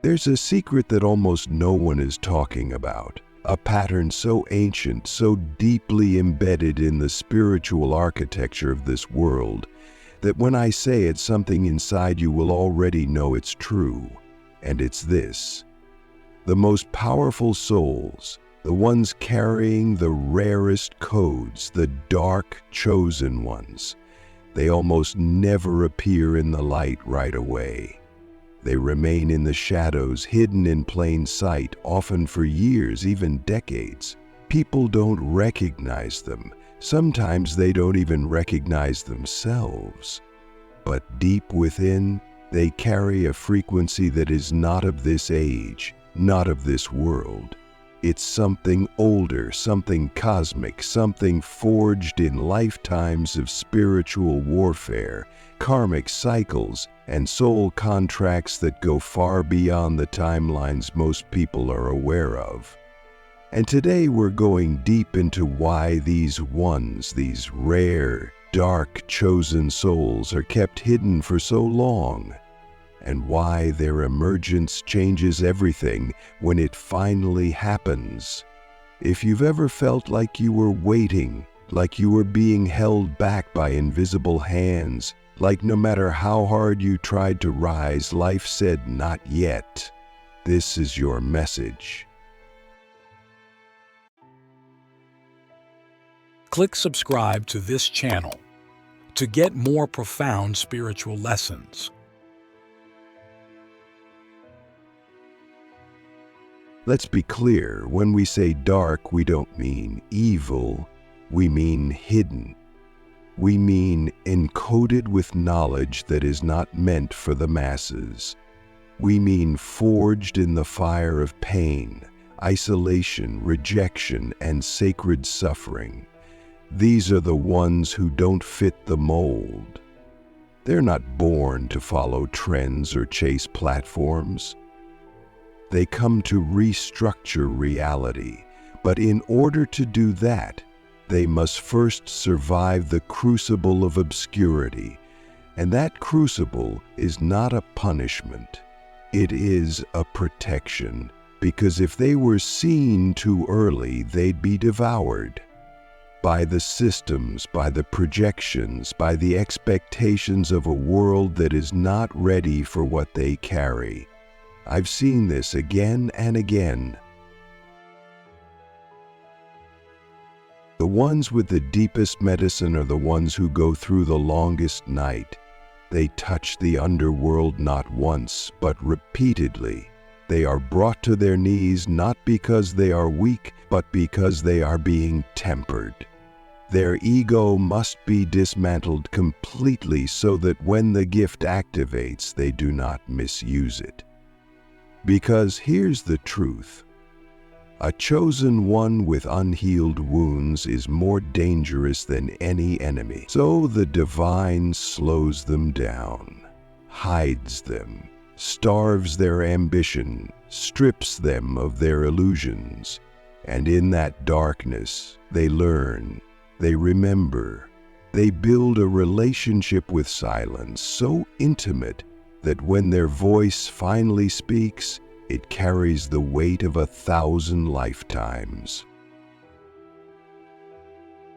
There's a secret that almost no one is talking about, a pattern so ancient, so deeply embedded in the spiritual architecture of this world, that when I say it, something inside you will already know it's true. And it's this: the most powerful souls, the ones carrying the rarest codes, the dark chosen ones, they almost never appear in the light right away. They remain in the shadows, hidden in plain sight, often for years, even decades. People don't recognize them. Sometimes they don't even recognize themselves. But deep within, they carry a frequency that is not of this age, not of this world. It's something older, something cosmic, something forged in lifetimes of spiritual warfare, karmic cycles, and soul contracts that go far beyond the timelines most people are aware of. And today we're going deep into why these ones, these rare, dark, chosen souls are kept hidden for so long, and why their emergence changes everything when it finally happens. If you've ever felt like you were waiting, like you were being held back by invisible hands, like no matter how hard you tried to rise, life said not yet, this is your message. Click subscribe to this channel to get more profound spiritual lessons. Let's be clear, when we say dark, we don't mean evil, we mean hidden. We mean encoded with knowledge that is not meant for the masses. We mean forged in the fire of pain, isolation, rejection, and sacred suffering. These are the ones who don't fit the mold. They're not born to follow trends or chase platforms. They come to restructure reality, but in order to do that, they must first survive the crucible of obscurity, and that crucible is not a punishment. It is a protection, because if they were seen too early, they'd be devoured by the systems, by the projections, by the expectations of a world that is not ready for what they carry. I've seen this again and again. The ones with the deepest medicine are the ones who go through the longest night. They touch the underworld not once, but repeatedly. They are brought to their knees not because they are weak, but because they are being tempered. Their ego must be dismantled completely so that when the gift activates, they do not misuse it. Because here's the truth. A chosen one with unhealed wounds is more dangerous than any enemy. So the divine slows them down, hides them, starves their ambition, strips them of their illusions. And in that darkness, they learn, they remember, they build a relationship with silence so intimate that when their voice finally speaks, it carries the weight of 1,000 lifetimes.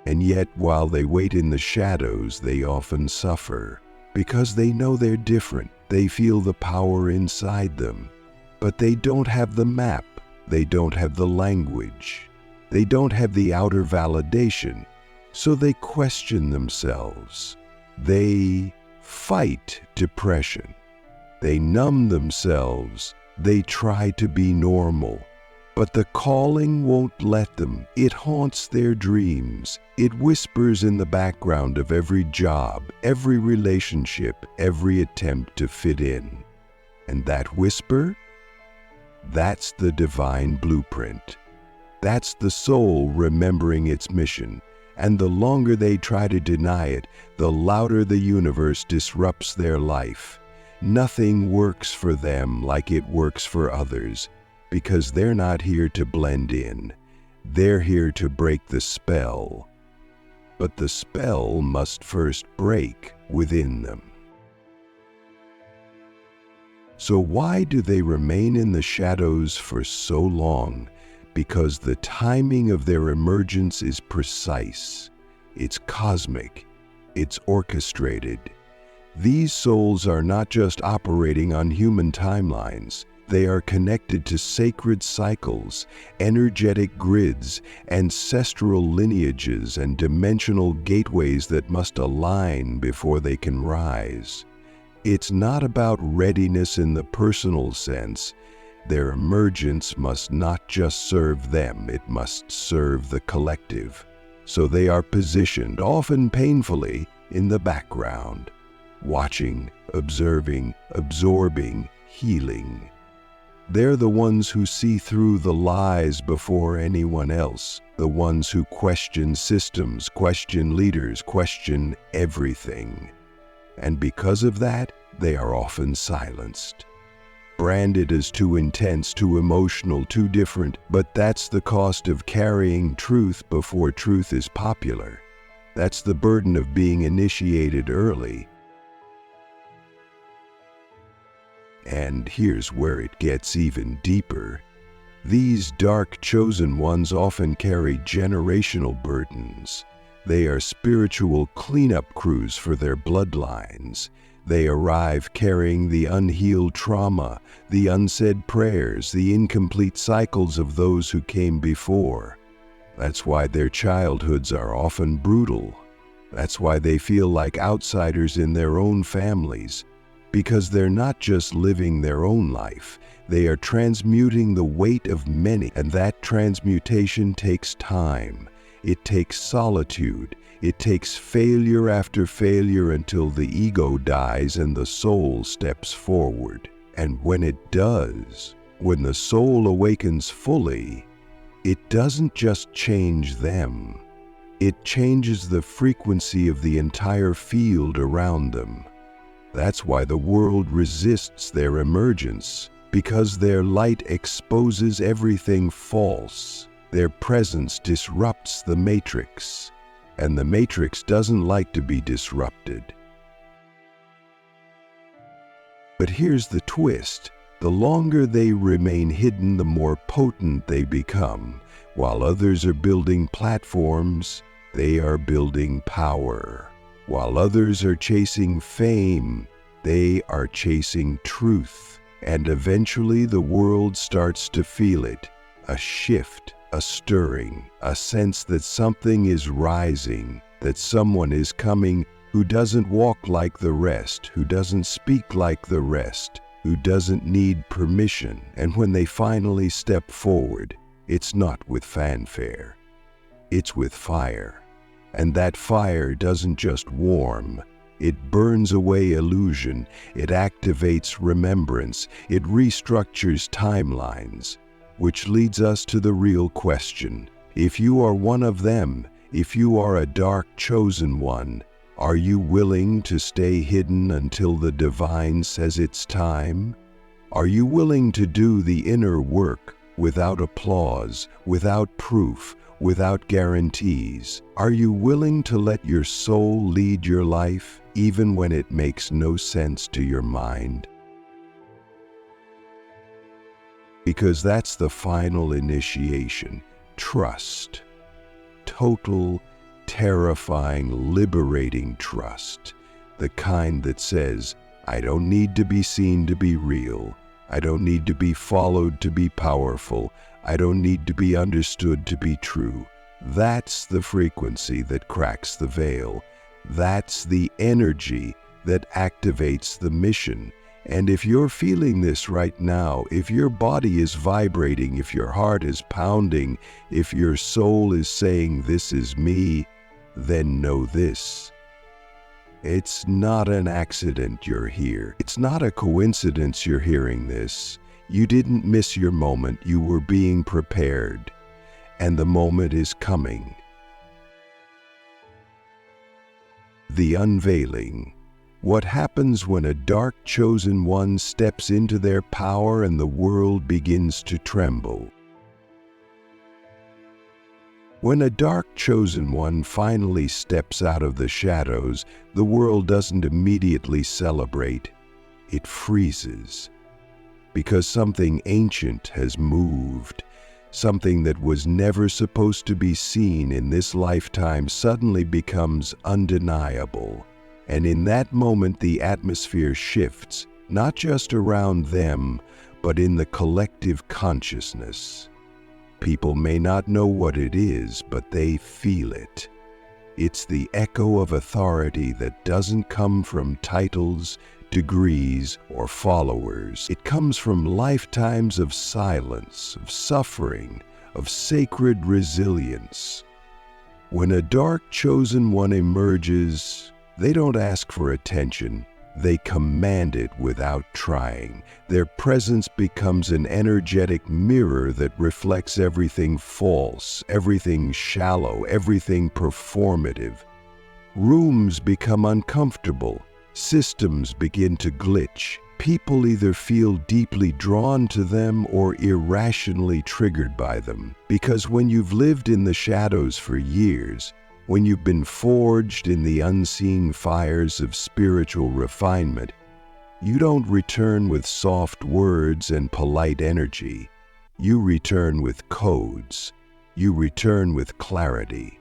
And yet, while they wait in the shadows, they often suffer, because they know they're different. They feel the power inside them, but they don't have the map, they don't have the language, they don't have the outer validation, so they question themselves. They fight depression. They numb themselves. They try to be normal, but the calling won't let them. It haunts their dreams. It whispers in the background of every job, every relationship, every attempt to fit in. And that whisper? That's the divine blueprint. That's the soul remembering its mission. And the longer they try to deny it, the louder the universe disrupts their life. Nothing works for them like it works for others, because they're not here to blend in. They're here to break the spell. But the spell must first break within them. So why do they remain in the shadows for so long? Because the timing of their emergence is precise. It's cosmic. It's orchestrated. These souls are not just operating on human timelines. They are connected to sacred cycles, energetic grids, ancestral lineages, and dimensional gateways that must align before they can rise. It's not about readiness in the personal sense. Their emergence must not just serve them, it must serve the collective. So they are positioned, often painfully, in the background, watching, observing, absorbing, healing. They're the ones who see through the lies before anyone else, the ones who question systems, question leaders, question everything. And because of that, they are often silenced. Branded as too intense, too emotional, too different, but that's the cost of carrying truth before truth is popular. That's the burden of being initiated early. And here's where it gets even deeper. These dark chosen ones often carry generational burdens. They are spiritual cleanup crews for their bloodlines. They arrive carrying the unhealed trauma, the unsaid prayers, the incomplete cycles of those who came before. That's why their childhoods are often brutal. That's why they feel like outsiders in their own families. Because they're not just living their own life, they are transmuting the weight of many, and that transmutation takes time. It takes solitude. It takes failure after failure until the ego dies and the soul steps forward. And when it does, when the soul awakens fully, it doesn't just change them. It changes the frequency of the entire field around them. That's why the world resists their emergence, because their light exposes everything false. Their presence disrupts the matrix, and the matrix doesn't like to be disrupted. But here's the twist. The longer they remain hidden, the more potent they become. While others are building platforms, they are building power. While others are chasing fame, they are chasing truth. And eventually the world starts to feel it. A shift, a stirring, a sense that something is rising, that someone is coming who doesn't walk like the rest, who doesn't speak like the rest, who doesn't need permission. And when they finally step forward, it's not with fanfare. It's with fire. And that fire doesn't just warm, it burns away illusion, it activates remembrance, it restructures timelines, which leads us to the real question. If you are one of them, if you are a dark chosen one, are you willing to stay hidden until the divine says it's time? Are you willing to do the inner work without applause, without proof, without guarantees? Are you willing to let your soul lead your life, even when it makes no sense to your mind? Because that's the final initiation. Trust. Total, terrifying, liberating trust. The kind that says, I don't need to be seen to be real. I don't need to be followed to be powerful. I don't need to be understood to be true. That's the frequency that cracks the veil. That's the energy that activates the mission. And if you're feeling this right now, if your body is vibrating, if your heart is pounding, if your soul is saying, this is me, then know this. It's not an accident you're here. It's not a coincidence you're hearing this. You didn't miss your moment. You were being prepared. And the moment is coming. The Unveiling. What happens when a dark chosen one steps into their power and the world begins to tremble? When a dark chosen one finally steps out of the shadows, the world doesn't immediately celebrate. It freezes. because something ancient has moved. Something that was never supposed to be seen in this lifetime suddenly becomes undeniable. And in that moment, the atmosphere shifts, not just around them, but in the collective consciousness. People may not know what it is, but they feel it. It's the echo of authority that doesn't come from titles, degrees, or followers. It comes from lifetimes of silence, of suffering, of sacred resilience. When a dark chosen one emerges, they don't ask for attention. They command it without trying. Their presence becomes an energetic mirror that reflects everything false, everything shallow, everything performative. Rooms become uncomfortable. Systems begin to glitch. People either feel deeply drawn to them or irrationally triggered by them. Because when you've lived in the shadows for years, when you've been forged in the unseen fires of spiritual refinement, you don't return with soft words and polite energy. You return with codes. You return with clarity.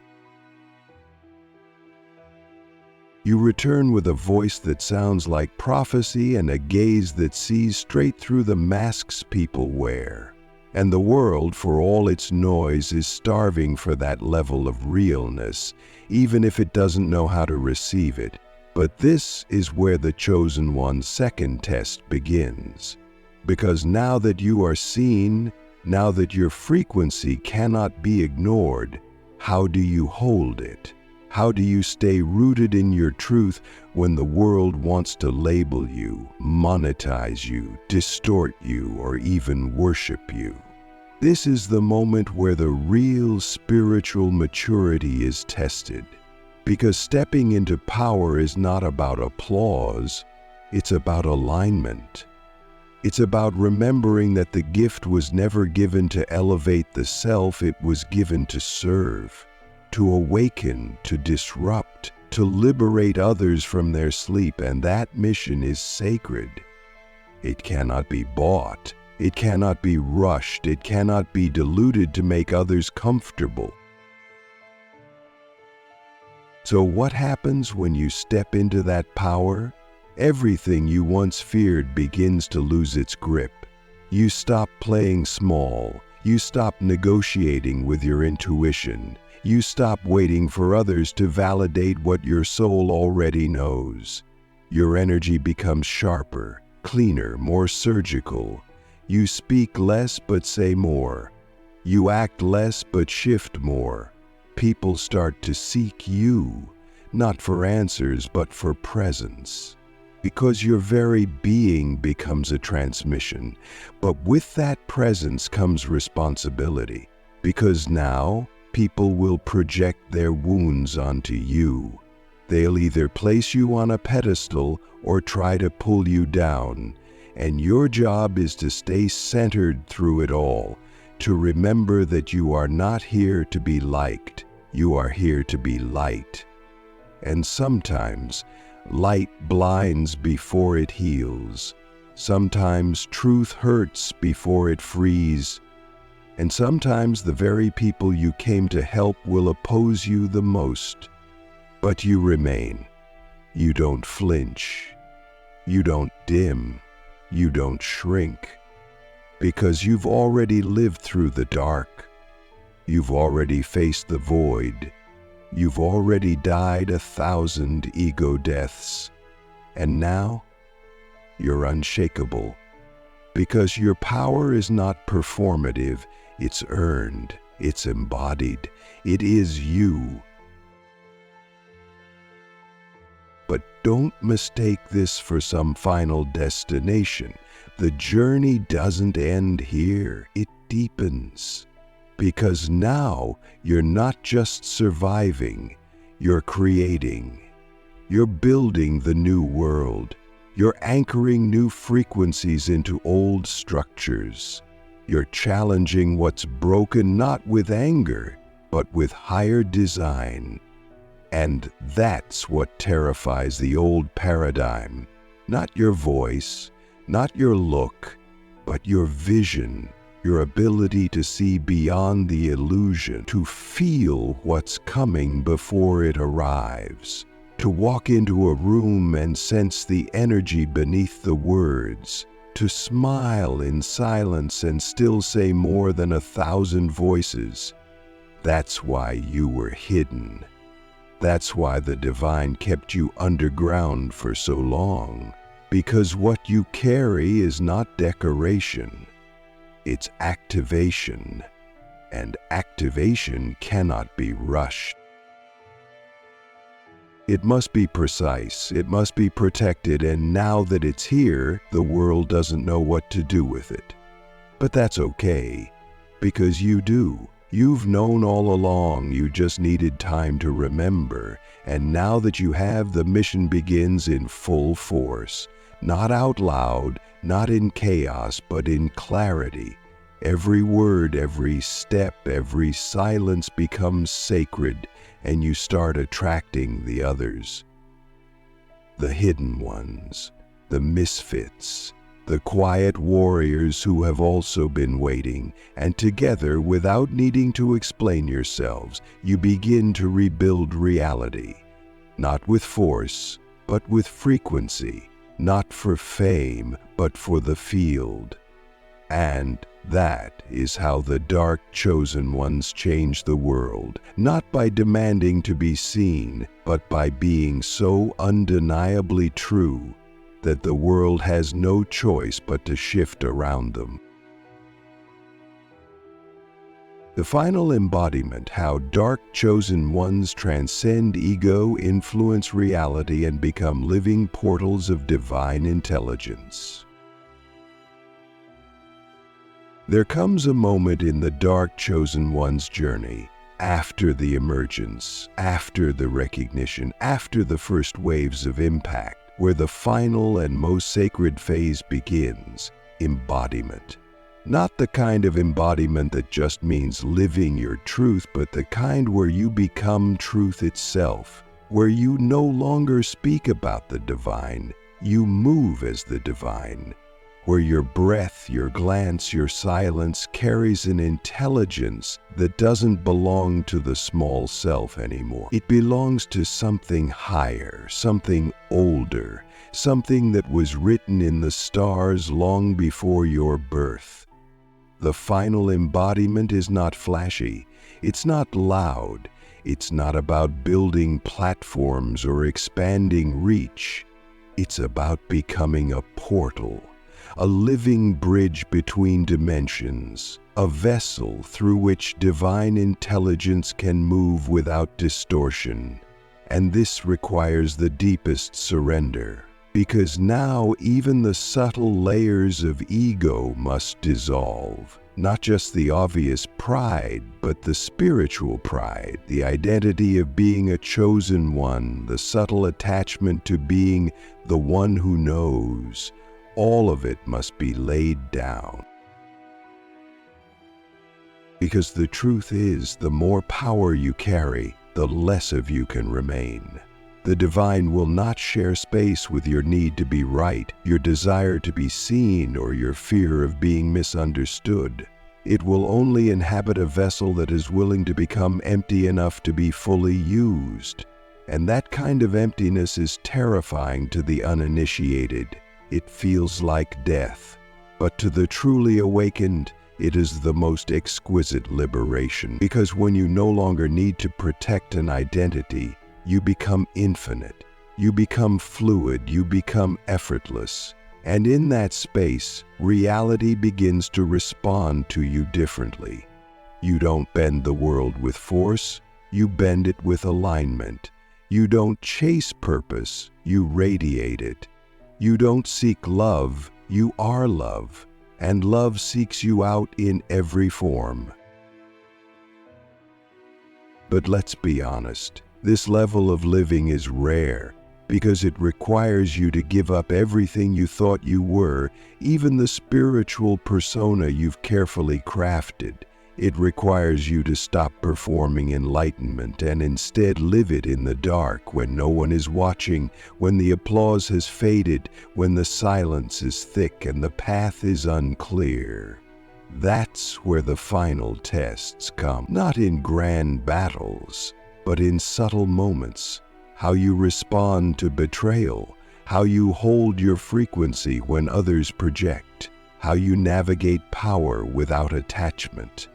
You return with a voice that sounds like prophecy and a gaze that sees straight through the masks people wear. And the world, for all its noise, is starving for that level of realness, even if it doesn't know how to receive it. But this is where the Chosen One's second test begins. Because now that you are seen, now that your frequency cannot be ignored, how do you hold it? How do you stay rooted in your truth when the world wants to label you, monetize you, distort you, or even worship you? This is the moment where the real spiritual maturity is tested. Because stepping into power is not about applause, it's about alignment. It's about remembering that the gift was never given to elevate the self, it was given to serve. To awaken, to disrupt, to liberate others from their sleep, and that mission is sacred. It cannot be bought, it cannot be rushed, it cannot be diluted to make others comfortable. So what happens when you step into that power? Everything you once feared begins to lose its grip. You stop playing small, you stop negotiating with your intuition. You stop waiting for others to validate what your soul already knows. Your energy becomes sharper, cleaner, more surgical. You speak less but say more. You act less but shift more. People start to seek you, not for answers but for presence. Because your very being becomes a transmission. But with that presence comes responsibility. Because now, people will project their wounds onto you. They'll either place you on a pedestal or try to pull you down. And your job is to stay centered through it all, to remember that you are not here to be liked, you are here to be light. And sometimes, light blinds before it heals. Sometimes truth hurts before it frees. And sometimes the very people you came to help will oppose you the most. But you remain. You don't flinch. You don't dim. You don't shrink. Because you've already lived through the dark. You've already faced the void. You've already died 1,000 ego deaths. And now, you're unshakable. Because your power is not performative. It's earned, it's embodied, it is you. But don't mistake this for some final destination. The journey doesn't end here, it deepens. Because now you're not just surviving, you're creating. You're building the new world. You're anchoring new frequencies into old structures. You're challenging what's broken not with anger, but with higher design. And that's what terrifies the old paradigm. Not your voice, not your look, but your vision, your ability to see beyond the illusion, to feel what's coming before it arrives, to walk into a room and sense the energy beneath the words, to smile in silence and still say more than 1,000 voices. That's why you were hidden. That's why the divine kept you underground for so long, because what you carry is not decoration, it's activation, and activation cannot be rushed. It must be precise, it must be protected, and now that it's here, the world doesn't know what to do with it. But that's okay, because you do. You've known all along, you just needed time to remember, and now that you have, the mission begins in full force. Not out loud, not in chaos, but in clarity. Every word, every step, every silence becomes sacred, and you start attracting the others. The hidden ones, the misfits, the quiet warriors who have also been waiting, and together, without needing to explain yourselves, you begin to rebuild reality. Not with force, but with frequency. Not for fame, but for the field. And that is how the dark chosen ones change the world, not by demanding to be seen, but by being so undeniably true that the world has no choice but to shift around them. The final embodiment: how dark chosen ones transcend ego, influence reality, and become living portals of divine intelligence. There comes a moment in the dark chosen one's journey, after the emergence, after the recognition, after the first waves of impact, where the final and most sacred phase begins: embodiment. Not the kind of embodiment that just means living your truth, but the kind where you become truth itself, where you no longer speak about the divine, you move as the divine, where your breath, your glance, your silence carries an intelligence that doesn't belong to the small self anymore. It belongs to something higher, something older, something that was written in the stars long before your birth. The final embodiment is not flashy, it's not loud, it's not about building platforms or expanding reach. It's about becoming a portal, a living bridge between dimensions, a vessel through which divine intelligence can move without distortion. And this requires the deepest surrender, because now even the subtle layers of ego must dissolve. Not just the obvious pride, but the spiritual pride, the identity of being a chosen one, the subtle attachment to being the one who knows. All of it must be laid down. Because the truth is, the more power you carry, the less of you can remain. The divine will not share space with your need to be right, your desire to be seen, or your fear of being misunderstood. It will only inhabit a vessel that is willing to become empty enough to be fully used. And that kind of emptiness is terrifying to the uninitiated. It feels like death. But to the truly awakened, it is the most exquisite liberation. Because when you no longer need to protect an identity, you become infinite, you become fluid, you become effortless. And in that space, reality begins to respond to you differently. You don't bend the world with force, you bend it with alignment. You don't chase purpose, you radiate it. You don't seek love, you are love. And love seeks you out in every form. But let's be honest. This level of living is rare because it requires you to give up everything you thought you were, even the spiritual persona you've carefully crafted. It requires you to stop performing enlightenment and instead live it in the dark when no one is watching, when the applause has faded, when the silence is thick and the path is unclear. That's where the final tests come, not in grand battles, but in subtle moments. How you respond to betrayal, how you hold your frequency when others project, how you navigate power without attachment.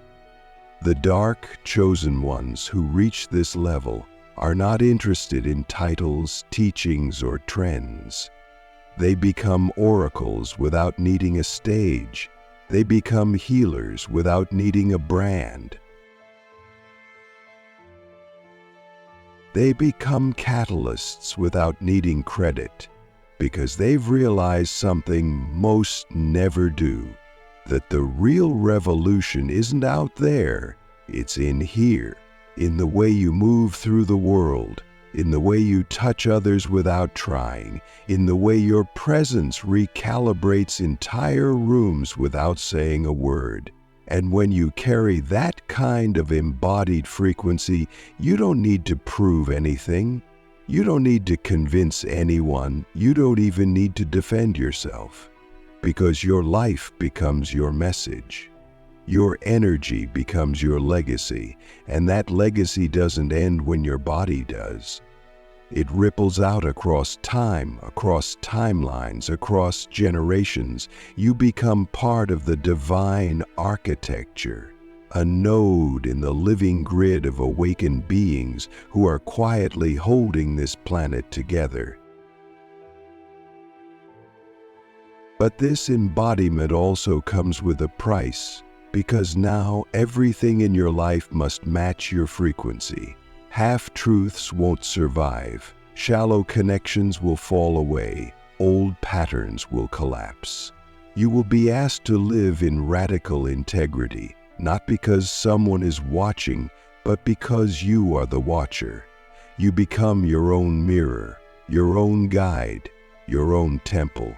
The dark, chosen ones who reach this level are not interested in titles, teachings, or trends. They become oracles without needing a stage. They become healers without needing a brand. They become catalysts without needing credit, because they've realized something most never do. That the real revolution isn't out there, it's in here, in the way you move through the world, in the way you touch others without trying, in the way your presence recalibrates entire rooms without saying a word. And when you carry that kind of embodied frequency, you don't need to prove anything. You don't need to convince anyone. You don't even need to defend yourself. Because your life becomes your message. Your energy becomes your legacy, and that legacy doesn't end when your body does. It ripples out across time, across timelines, across generations. You become part of the divine architecture, a node in the living grid of awakened beings who are quietly holding this planet together. But this embodiment also comes with a price, because now everything in your life must match your frequency. Half-truths won't survive, shallow connections will fall away, old patterns will collapse. You will be asked to live in radical integrity, not because someone is watching, but because you are the watcher. You become your own mirror, your own guide, your own temple.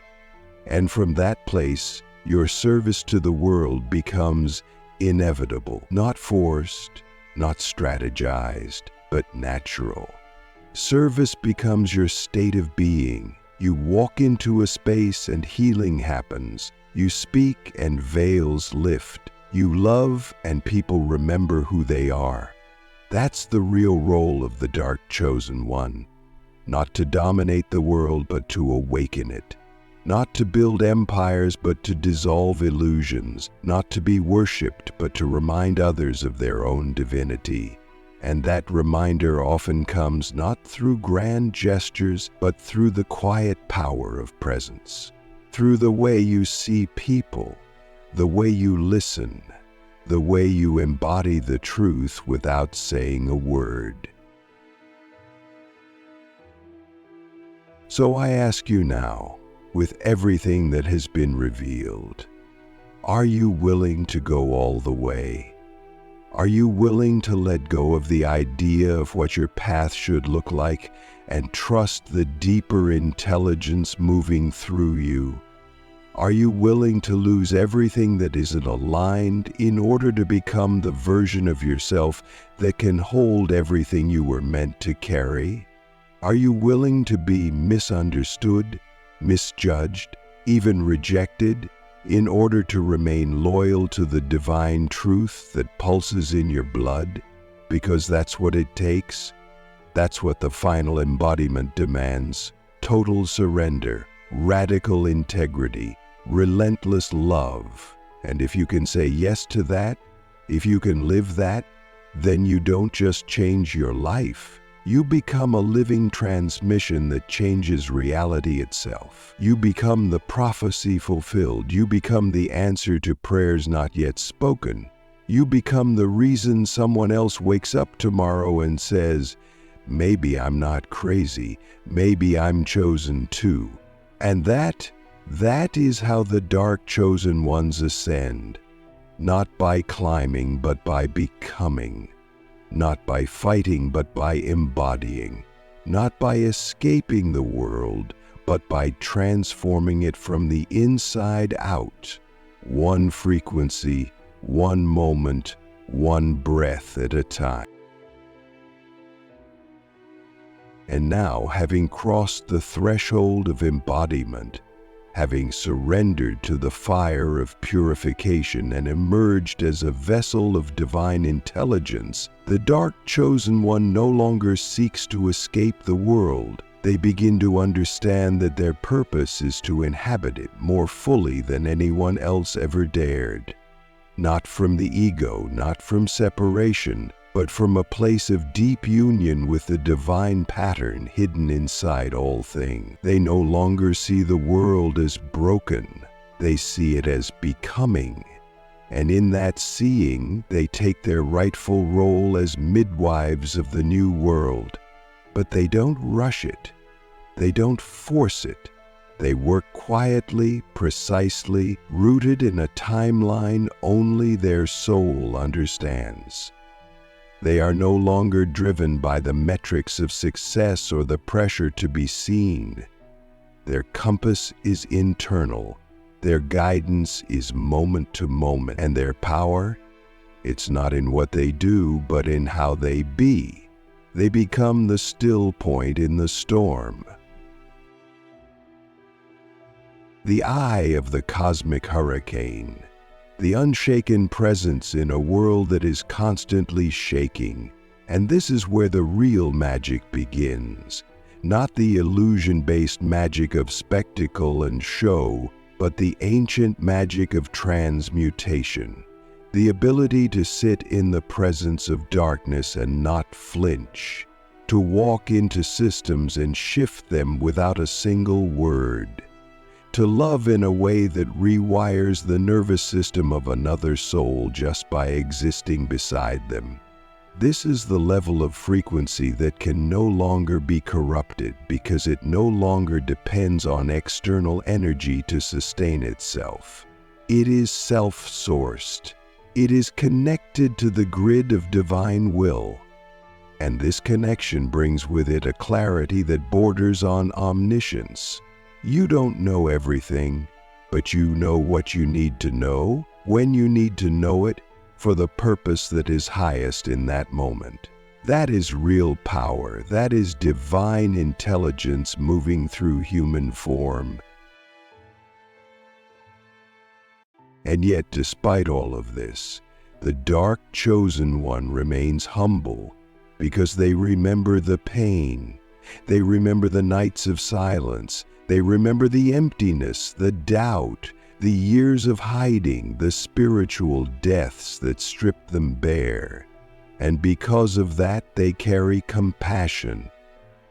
And from that place, your service to the world becomes inevitable, not forced, not strategized, but natural. Service becomes your state of being. You walk into a space and healing happens. You speak and veils lift. You love and people remember who they are. That's the real role of the dark chosen one. Not to dominate the world, but to awaken it. Not to build empires, but to dissolve illusions. Not to be worshipped, but to remind others of their own divinity. And that reminder often comes not through grand gestures, but through the quiet power of presence. Through the way you see people, the way you listen, the way you embody the truth without saying a word. So I ask you now, with everything that has been revealed, are you willing to go all the way? Are you willing to let go of the idea of what your path should look like and trust the deeper intelligence moving through you? Are you willing to lose everything that isn't aligned in order to become the version of yourself that can hold everything you were meant to carry? Are you willing to be misunderstood, misjudged, even rejected, in order to remain loyal to the divine truth that pulses in your blood? Because that's what it takes. That's what the final embodiment demands. Total surrender, radical integrity, relentless love. And if you can say yes to that, if you can live that, then you don't just change your life. You become a living transmission that changes reality itself. You become the prophecy fulfilled. You become the answer to prayers not yet spoken. You become the reason someone else wakes up tomorrow and says, maybe I'm not crazy, maybe I'm chosen too. And that is how the dark chosen ones ascend. Not by climbing, but by becoming. Not by fighting, but by embodying. Not by escaping the world, but by transforming it from the inside out. One frequency, one moment, one breath at a time. And now, having crossed the threshold of embodiment, having surrendered to the fire of purification and emerged as a vessel of divine intelligence, the dark chosen one no longer seeks to escape the world. They begin to understand that their purpose is to inhabit it more fully than anyone else ever dared. Not from the ego, not from separation, but from a place of deep union with the divine pattern hidden inside all things. They no longer see the world as broken, they see it as becoming. And in that seeing, they take their rightful role as midwives of the new world. But they don't rush it, they don't force it. They work quietly, precisely, rooted in a timeline only their soul understands. They are no longer driven by the metrics of success or the pressure to be seen. Their compass is internal, their guidance is moment to moment, and their power, it's not in what they do, but in how they be. They become the still point in the storm. The eye of the cosmic hurricane, the unshaken presence in a world that is constantly shaking. And this is where the real magic begins. Not the illusion-based magic of spectacle and show, but the ancient magic of transmutation. The ability to sit in the presence of darkness and not flinch. To walk into systems and shift them without a single word. To love in a way that rewires the nervous system of another soul just by existing beside them. This is the level of frequency that can no longer be corrupted because it no longer depends on external energy to sustain itself. It is self-sourced. It is connected to the grid of divine will. And this connection brings with it a clarity that borders on omniscience. You don't know everything, but you know what you need to know, when you need to know it, for the purpose that is highest in that moment. That is real power. That is divine intelligence moving through human form. And yet, despite all of this, the dark chosen one remains humble because they remember the pain. They remember the nights of silence. They remember the emptiness, the doubt, the years of hiding, the spiritual deaths that stripped them bare. And because of that, they carry compassion.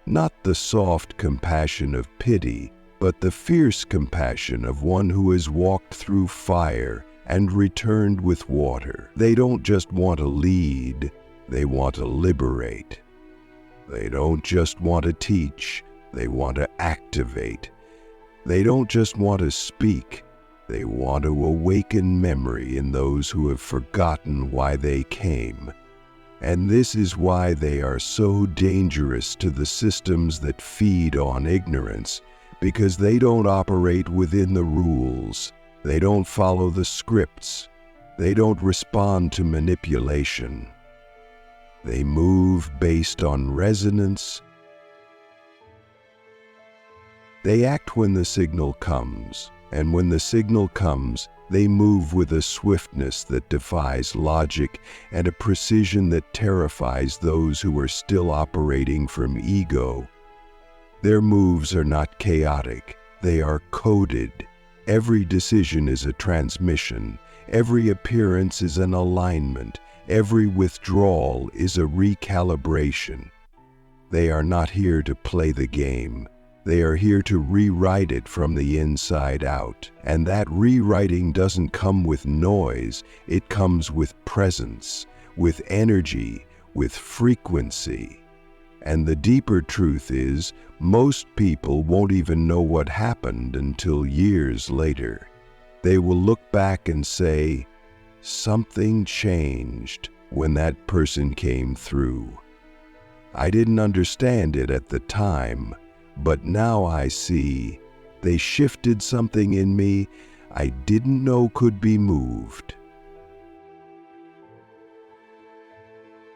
Not the soft compassion of pity, but the fierce compassion of one who has walked through fire and returned with water. They don't just want to lead, they want to liberate. They don't just want to teach, they want to activate. They don't just want to speak, they want to awaken memory in those who have forgotten why they came. And this is why they are so dangerous to the systems that feed on ignorance, because they don't operate within the rules, they don't follow the scripts, they don't respond to manipulation. They move based on resonance. They act when the signal comes, and when the signal comes, they move with a swiftness that defies logic and a precision that terrifies those who are still operating from ego. Their moves are not chaotic, they are coded. Every decision is a transmission, every appearance is an alignment, every withdrawal is a recalibration. They are not here to play the game. They are here to rewrite it from the inside out. And that rewriting doesn't come with noise, it comes with presence, with energy, with frequency. And the deeper truth is, most people won't even know what happened until years later. They will look back and say, something changed when that person came through. I didn't understand it at the time, but now I see they shifted something in me I didn't know could be moved.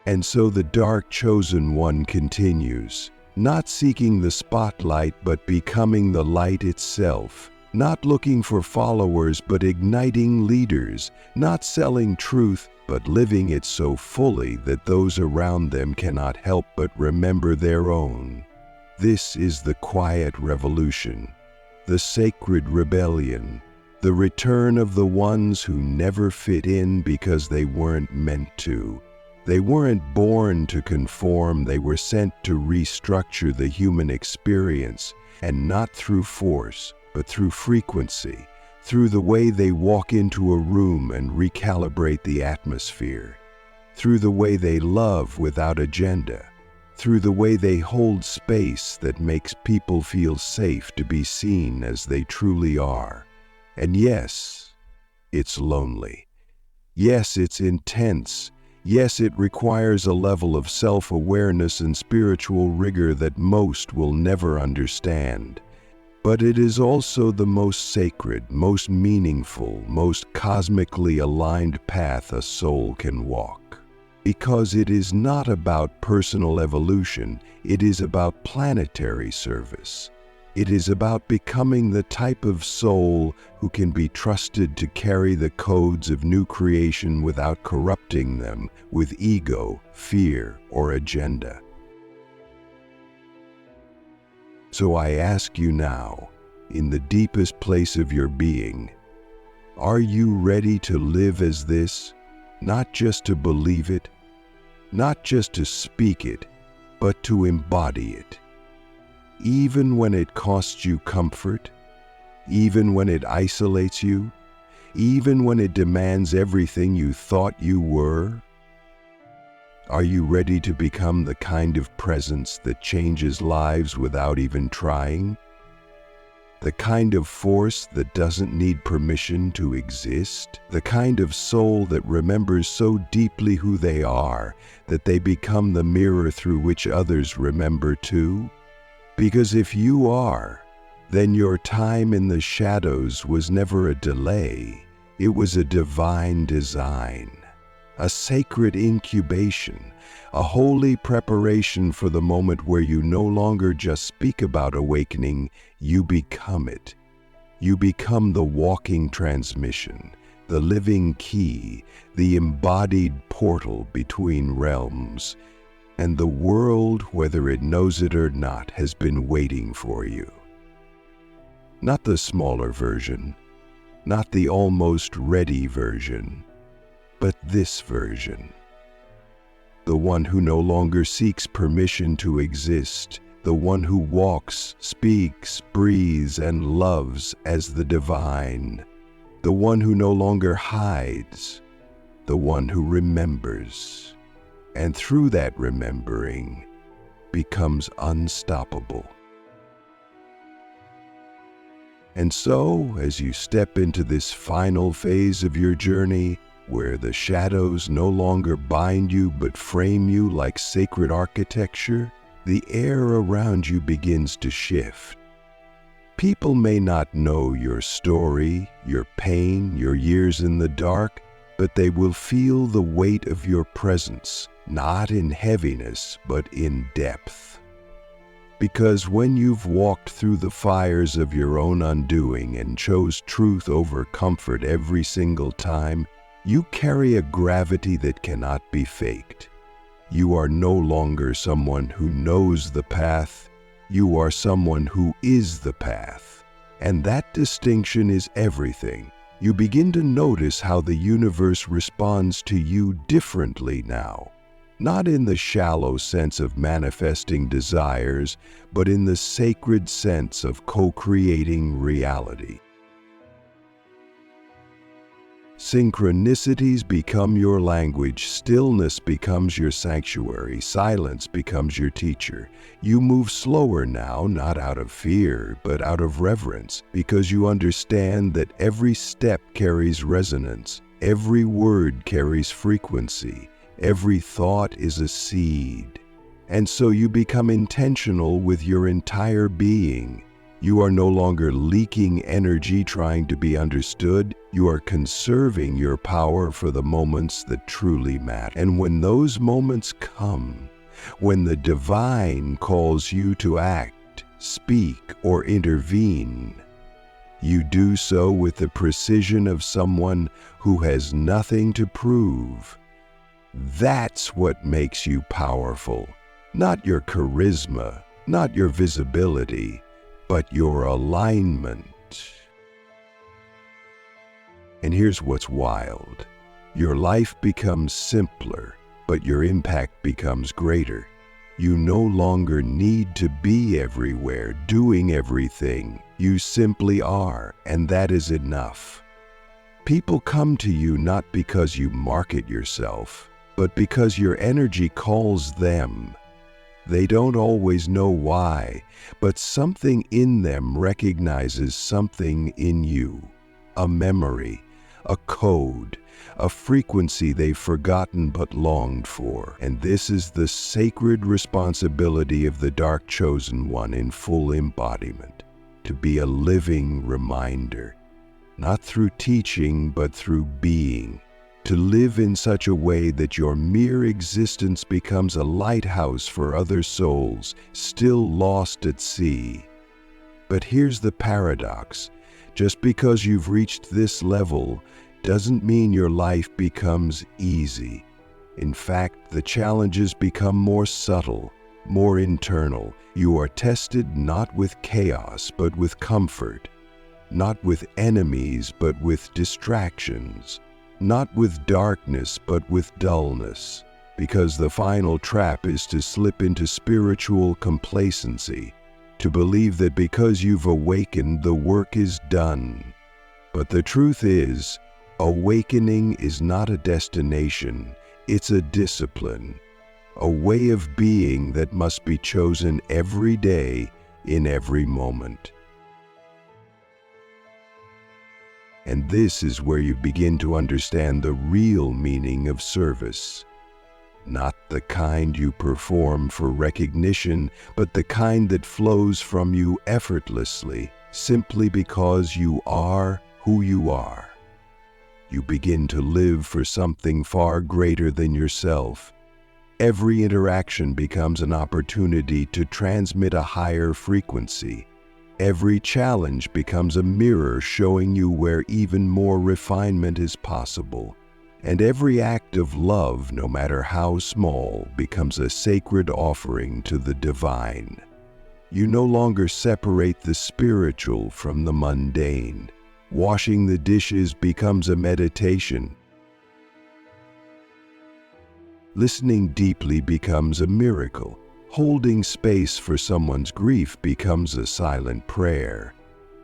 And so the dark chosen one continues, not seeking the spotlight but becoming the light itself, not looking for followers but igniting leaders, not selling truth but living it so fully that those around them cannot help but remember their own. This is the quiet revolution, the sacred rebellion, the return of the ones who never fit in because they weren't meant to. They weren't born to conform, they were sent to restructure the human experience, and not through force, but through frequency, through the way they walk into a room and recalibrate the atmosphere, through the way they love without agenda, through the way they hold space that makes people feel safe to be seen as they truly are. And yes, it's lonely. Yes, it's intense. Yes, it requires a level of self-awareness and spiritual rigor that most will never understand. But it is also the most sacred, most meaningful, most cosmically aligned path a soul can walk. Because it is not about personal evolution, it is about planetary service. It is about becoming the type of soul who can be trusted to carry the codes of new creation without corrupting them with ego, fear, or agenda. So I ask you now, in the deepest place of your being, are you ready to live as this, not just to believe it, not just to speak it, but to embody it? Even when it costs you comfort, even when it isolates you, even when it demands everything you thought you were? Are you ready to become the kind of presence that changes lives without even trying? The kind of force that doesn't need permission to exist? The kind of soul that remembers so deeply who they are that they become the mirror through which others remember too? Because if you are, then your time in the shadows was never a delay. It was a divine design, a sacred incubation, a holy preparation for the moment where you no longer just speak about awakening, you become it. You become the walking transmission, the living key, the embodied portal between realms. And the world, whether it knows it or not, has been waiting for you. Not the smaller version, not the almost ready version, but this version. The one who no longer seeks permission to exist, the one who walks, speaks, breathes, and loves as the divine, the one who no longer hides, the one who remembers. And through that remembering, becomes unstoppable. And so, as you step into this final phase of your journey, where the shadows no longer bind you but frame you like sacred architecture, the air around you begins to shift. People may not know your story, your pain, your years in the dark, but they will feel the weight of your presence, not in heaviness, but in depth. Because when you've walked through the fires of your own undoing and chose truth over comfort every single time, you carry a gravity that cannot be faked. You are no longer someone who knows the path, you are someone who is the path. And that distinction is everything. You begin to notice how the universe responds to you differently now. Not in the shallow sense of manifesting desires, but in the sacred sense of co-creating reality. Synchronicities become your language, stillness becomes your sanctuary, silence becomes your teacher. You move slower now, not out of fear, but out of reverence, because you understand that every step carries resonance, every word carries frequency, every thought is a seed. And so you become intentional with your entire being. You are no longer leaking energy trying to be understood. You are conserving your power for the moments that truly matter. And when those moments come, when the divine calls you to act, speak, or intervene, you do so with the precision of someone who has nothing to prove. That's what makes you powerful. Not your charisma, not your visibility, but your alignment. And here's what's wild. Your life becomes simpler, but your impact becomes greater. You no longer need to be everywhere, doing everything. You simply are, and that is enough. People come to you not because you market yourself, but because your energy calls them. They don't always know why, but something in them recognizes something in you. A memory, a code, a frequency they've forgotten but longed for. And this is the sacred responsibility of the dark chosen one in full embodiment, to be a living reminder, not through teaching but through being, to live in such a way that your mere existence becomes a lighthouse for other souls still lost at sea. But here's the paradox. Just because you've reached this level doesn't mean your life becomes easy. In fact, the challenges become more subtle, more internal. You are tested not with chaos, but with comfort. Not with enemies, but with distractions. Not with darkness, but with dullness. Because the final trap is to slip into spiritual complacency, to believe that because you've awakened, the work is done. But the truth is, awakening is not a destination, it's a discipline, a way of being that must be chosen every day, in every moment. And this is where you begin to understand the real meaning of service. Not the kind you perform for recognition, but the kind that flows from you effortlessly, simply because you are who you are. You begin to live for something far greater than yourself. Every interaction becomes an opportunity to transmit a higher frequency. Every challenge becomes a mirror showing you where even more refinement is possible. And every act of love, no matter how small, becomes a sacred offering to the divine. You no longer separate the spiritual from the mundane. Washing the dishes becomes a meditation. Listening deeply becomes a miracle. Holding space for someone's grief becomes a silent prayer,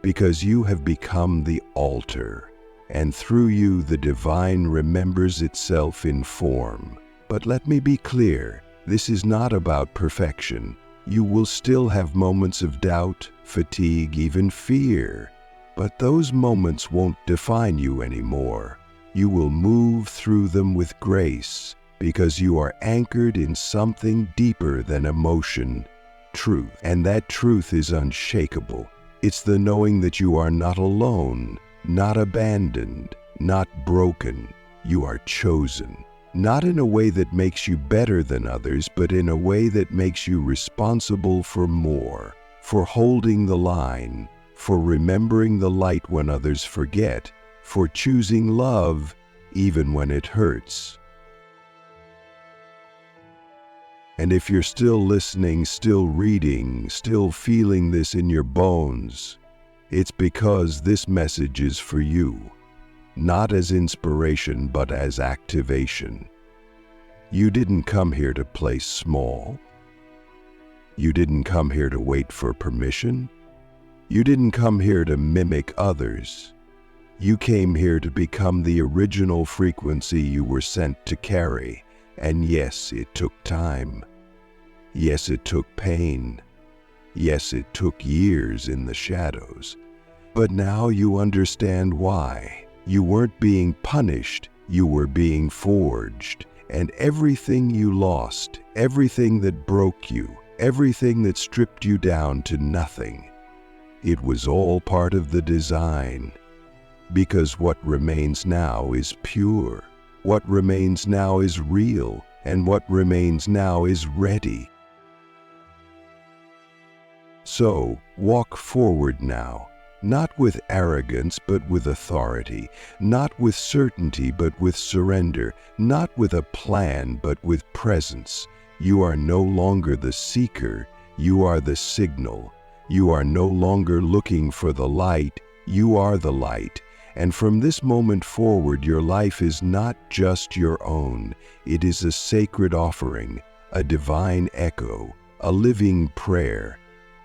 because you have become the altar, and through you the divine remembers itself in form. But let me be clear, this is not about perfection. You will still have moments of doubt, fatigue, even fear. But those moments won't define you anymore. You will move through them with grace, because you are anchored in something deeper than emotion, truth. And that truth is unshakable. It's the knowing that you are not alone, not abandoned, not broken. You are chosen. Not in a way that makes you better than others, but in a way that makes you responsible for more, for holding the line, for remembering the light when others forget, for choosing love even when it hurts. And if you're still listening, still reading, still feeling this in your bones, it's because this message is for you, not as inspiration, but as activation. You didn't come here to play small. You didn't come here to wait for permission. You didn't come here to mimic others. You came here to become the original frequency you were sent to carry. And yes, it took time. Yes, it took pain. Yes, it took years in the shadows. But now you understand why. You weren't being punished, you were being forged. And everything you lost, everything that broke you, everything that stripped you down to nothing, It was all part of the design. Because what remains now is pure, what remains now is real, and what remains now is ready. So, walk forward now, not with arrogance but with authority, not with certainty but with surrender, not with a plan but with presence. You are no longer the seeker, you are the signal. You are no longer looking for the light, you are the light. And from this moment forward, your life is not just your own. It is a sacred offering, a divine echo, a living prayer.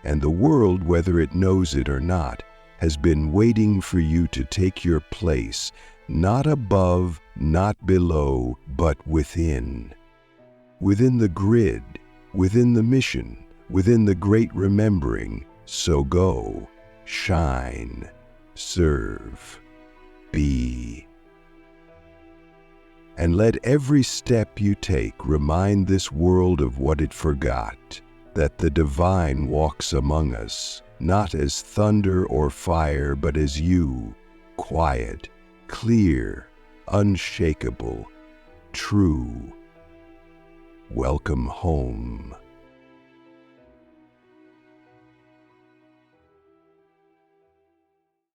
And the world, whether it knows it or not, has been waiting for you to take your place, not above, not below, but within. Within the grid, within the mission, within the great remembering. So go, shine, serve, be. And let every step you take remind this world of what it forgot, that the divine walks among us, not as thunder or fire, but as you, quiet, clear, unshakable, true. Welcome home.